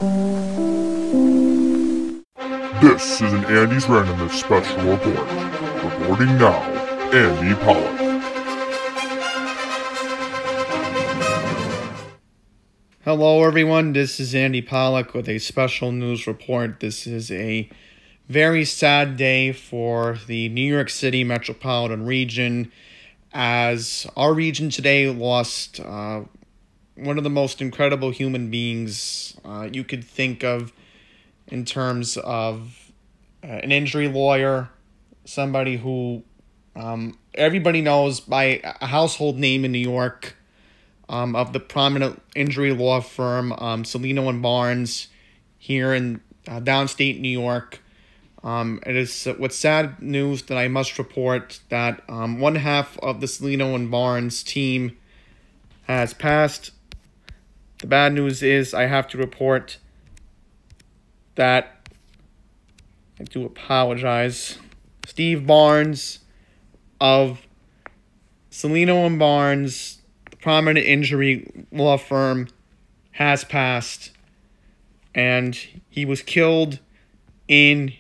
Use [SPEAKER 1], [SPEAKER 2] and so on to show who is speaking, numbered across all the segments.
[SPEAKER 1] This is an Andy's Randomness special report. Reporting now, Andy Pollock.
[SPEAKER 2] Hello everyone, this is Andy Pollock with a special news report. This is a very sad day for the New York City metropolitan region, as our region today lost one of the most incredible human beings you could think of in terms of an injury lawyer, somebody who everybody knows by a household name in New York, of the prominent injury law firm Cellino & Barnes here in downstate New York. It is with sad news that I must report that one half of the Cellino & Barnes team has passed. The bad news is I have to report that, I do apologize, Steve Barnes of Cellino & Barnes, the prominent injury law firm, has passed, and he was killed in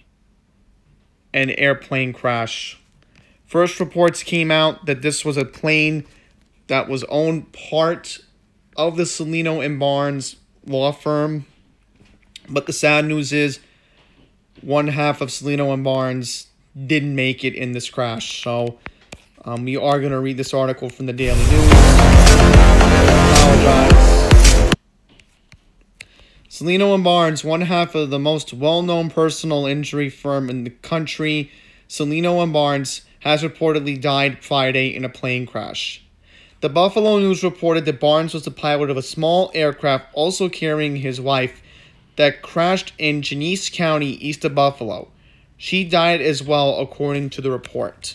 [SPEAKER 2] an airplane crash. First reports came out that this was a plane that was owned part of the Cellino & Barnes law firm. But the sad news is one half of Cellino & Barnes didn't make it in this crash. So we are going to read this article from the Daily News. I apologize. Cellino & Barnes, one half of the most well-known personal injury firm in the country, Cellino & Barnes, has reportedly died Friday in a plane crash. The Buffalo News reported that Barnes was the pilot of a small aircraft also carrying his wife that crashed in Genesee County, east of Buffalo. She died as well, according to the report.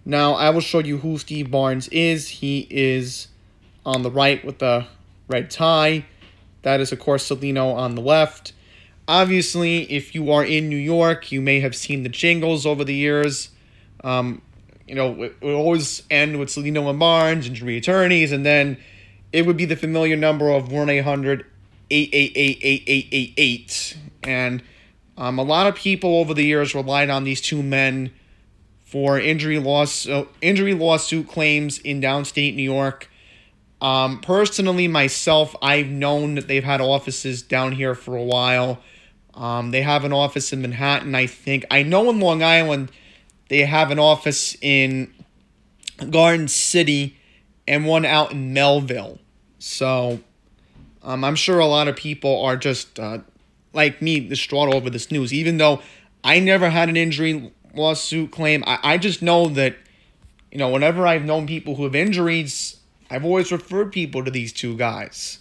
[SPEAKER 2] Now, I will show you who Steve Barnes is. He is on the right with the red tie. That is, of course, Cellino on the left. Obviously, if you are in New York, you may have seen the jingles over the years. It would always end with Cellino & Barnes, injury attorneys, and then it would be the familiar number of 1-800-888-8888. And a lot of people over the years relied on these two men for injury lawsuit claims in downstate New York. Personally, myself, I've known that they've had offices down here for a while. They have an office in Manhattan, I think. I know in Long Island they have an office in Garden City and one out in Melville. So I'm sure a lot of people are just, like me, distraught over this news. Even though I never had an injury lawsuit claim, I just know that, whenever I've known people who have injuries, I've always referred people to these two guys.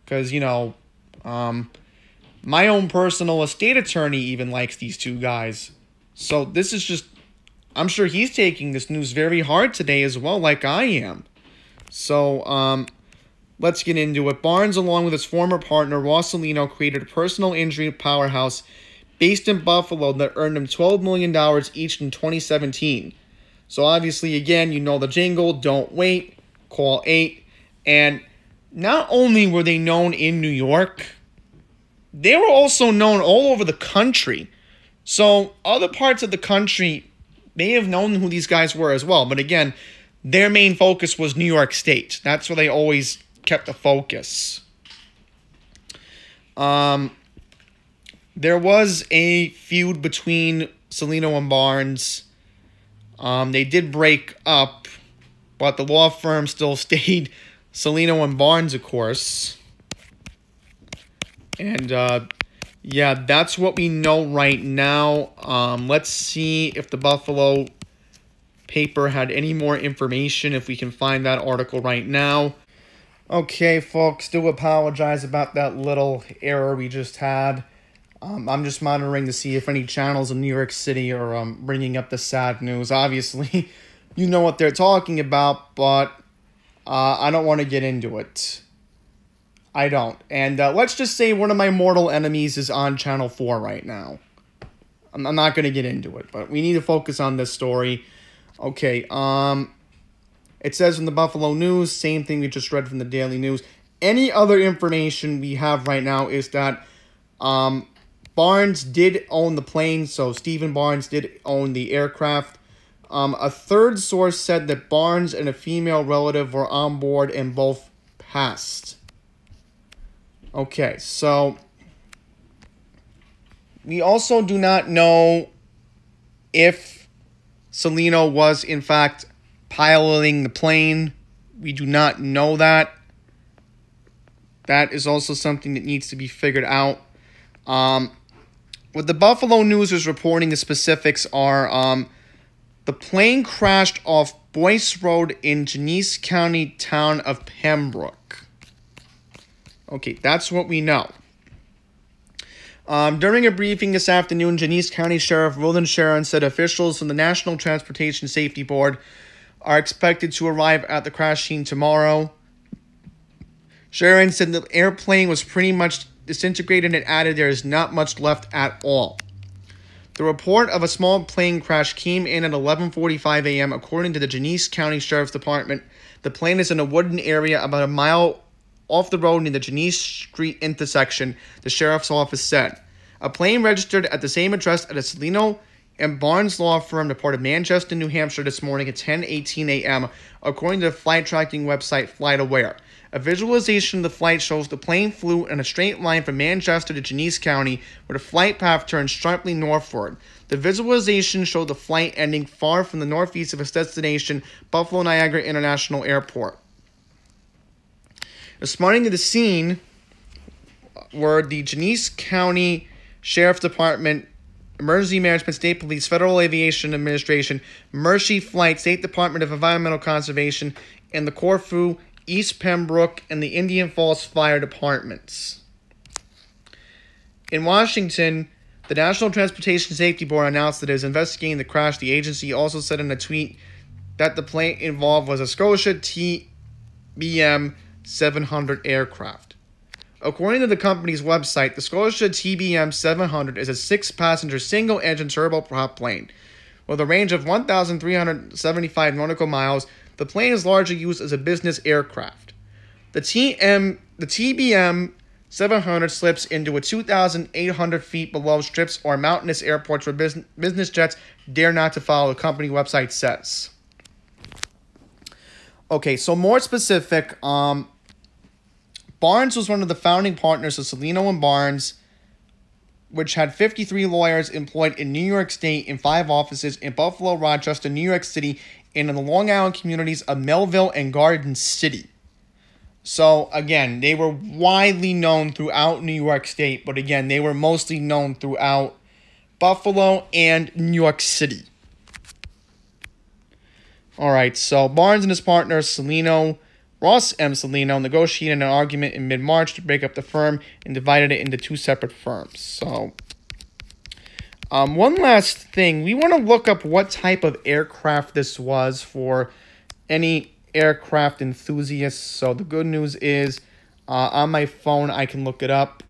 [SPEAKER 2] Because, my own personal estate attorney even likes these two guys. So this is just, I'm sure he's taking this news very hard today as well, like I am. So, let's get into it. Barnes, along with his former partner, Ross Cellino, created a personal injury powerhouse based in Buffalo that earned him $12 million each in 2017. So, obviously, again, you know the jingle, don't wait, call 8. And not only were they known in New York, they were also known all over the country. So, other parts of the country may have known who these guys were as well. But again, their main focus was New York State. That's where they always kept the focus. There was a feud between Cellino & Barnes. They did break up, but the law firm still stayed Cellino & Barnes, of course. And, yeah, that's what we know right now. Let's see if the Buffalo paper had any more information, if we can find that article right now. Okay, folks, do apologize about that little error we just had. I'm just monitoring to see if any channels in New York City are bringing up the sad news. Obviously, you know what they're talking about, but I don't want to get into it. I don't. And let's just say one of my mortal enemies is on Channel 4 right now. I'm not going to get into it, but we need to focus on this story. Okay, it says in the Buffalo News, same thing we just read from the Daily News. any other information we have right now is that Barnes did own the plane, so Stephen Barnes did own the aircraft. A third source said that Barnes and a female relative were on board and both passed. Okay, so we also do not know if Celino was in fact piloting the plane. We do not know that. That is also something that needs to be figured out. What the Buffalo News is reporting, the specifics are the plane crashed off Boyce Road in Genesee County town of Pembroke. Okay, that's what we know. During a briefing this afternoon, Genesee County Sheriff Roland Sharon said officials from the National Transportation Safety Board are expected to arrive at the crash scene tomorrow. Sharon said the airplane was pretty much disintegrated and added there is not much left at all. The report of a small plane crash came in at 11:45 a.m. According to the Genesee County Sheriff's Department, the plane is in a wooded area about a mile off the road near the Genesee Street intersection, the sheriff's office said. A plane registered at the same address at a Celino and Barnes law firm departed Manchester, New Hampshire this morning at 10:18 a.m., according to the flight tracking website FlightAware. A visualization of the flight shows the plane flew in a straight line from Manchester to Genesee County, where the flight path turned sharply northward. The visualization showed the flight ending far from the northeast of its destination, Buffalo Niagara International Airport. Responding to the scene were the Genesee County Sheriff's Department, Emergency Management, State Police, Federal Aviation Administration, Mercy Flight, State Department of Environmental Conservation, and the Corfu, East Pembroke, and the Indian Falls Fire Departments. In Washington, the National Transportation Safety Board announced that it is investigating the crash. The agency also said in a tweet that the plane involved was a Scotia TBM 700 aircraft. According to the company's website, the Scotia TBM 700 is a 6-passenger single-engine turboprop plane. With a range of 1,375 nautical miles, the plane is largely used as a business aircraft. The TBM 700 slips into a 2,800 feet below strips or mountainous airports where business jets dare not to follow, the company website says. Okay, so more specific, Barnes was one of the founding partners of Celino and Barnes, which had 53 lawyers employed in New York State in 5 offices in Buffalo, Rochester, New York City, and in the Long Island communities of Melville and Garden City. So, again, they were widely known throughout New York State, but again, they were mostly known throughout Buffalo and New York City. Alright, so Barnes and his partner, Ross M. Celino, negotiated an argument in mid-March to break up the firm and divided it into 2 separate firms. So, one last thing. We want to look up what type of aircraft this was for any aircraft enthusiasts. So, the good news is, on my phone, I can look it up.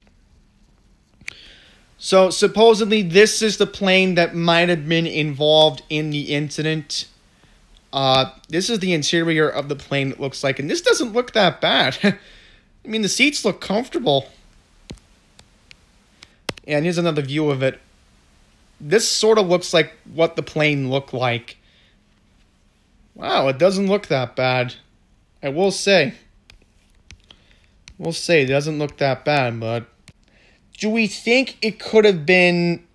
[SPEAKER 2] So, supposedly, this is the plane that might have been involved in the incident. This is the interior of the plane, it looks like, and this doesn't look that bad. I mean, the seats look comfortable. And here's another view of it. This sort of looks like what the plane looked like. Wow, it doesn't look that bad. I will say. It doesn't look that bad, but do we think it could have been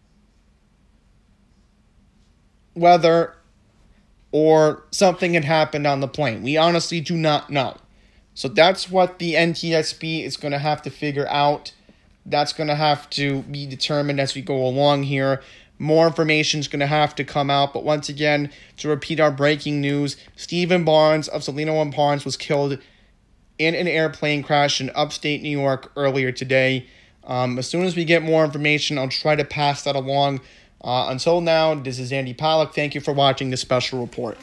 [SPEAKER 2] weather or something had happened on the plane? We honestly do not know. So that's what the NTSB is going to have to figure out. That's going to have to be determined as we go along here. More information is going to have to come out. But once again, to repeat our breaking news, Stephen Barnes of Celino and Barnes was killed in an airplane crash in upstate New York earlier today. As soon as we get more information, I'll try to pass that along. Until now, this is Andy Pollock. Thank you for watching this special report.